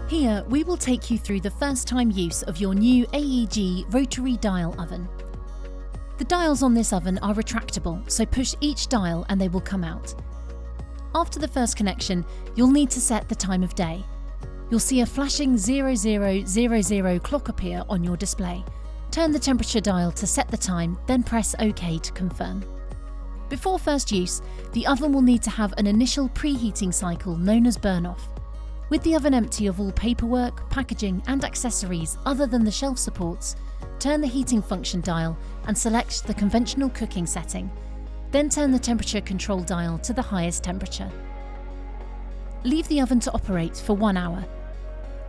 Here, we will take you through the first-time use of your new AEG Rotary Dial Oven. The dials on this oven are retractable, so push each dial and they will come out. After the first connection, you'll need to set the time of day. You'll see a flashing 0000 clock appear on your display. Turn the temperature dial to set the time, then press OK to confirm. Before first use, the oven will need to have an initial preheating cycle known as burn-off. With the oven empty of all paperwork, packaging and accessories other than the shelf supports, turn the heating function dial and select the conventional cooking setting. Then turn the temperature control dial to the highest temperature. Leave the oven to operate for 1 hour.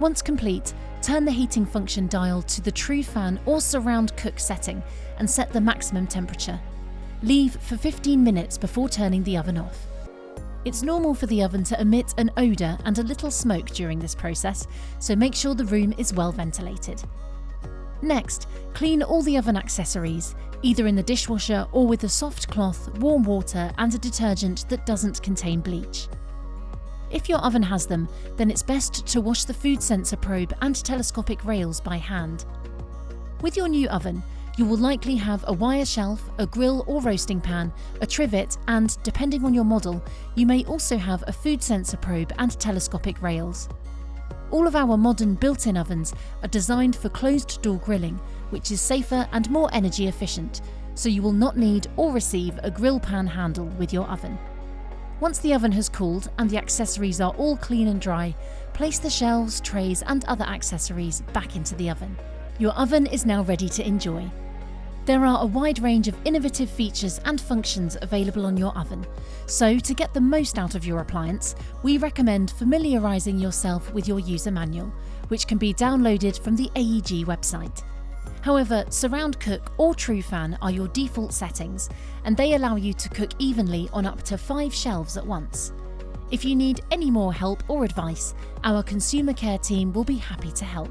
Once complete, turn the heating function dial to the true fan or surround cook setting and set the maximum temperature. Leave for 15 minutes before turning the oven off. It's normal for the oven to emit an odour and a little smoke during this process, so make sure the room is well ventilated. Next, clean all the oven accessories, either in the dishwasher or with a soft cloth, warm water and a detergent that doesn't contain bleach. If your oven has them, then it's best to wash the food sensor probe and telescopic rails by hand. With your new oven, you will likely have a wire shelf, a grill or roasting pan, a trivet and, depending on your model, you may also have a food sensor probe and telescopic rails. All of our modern built-in ovens are designed for closed-door grilling, which is safer and more energy efficient, so you will not need or receive a grill pan handle with your oven. Once the oven has cooled and the accessories are all clean and dry, place the shelves, trays and other accessories back into the oven. Your oven is now ready to enjoy. There are a wide range of innovative features and functions available on your oven, so to get the most out of your appliance, we recommend familiarising yourself with your user manual, which can be downloaded from the AEG website. However, Surround Cook or True Fan are your default settings, and they allow you to cook evenly on up to 5 shelves at once. If you need any more help or advice, our consumer care team will be happy to help.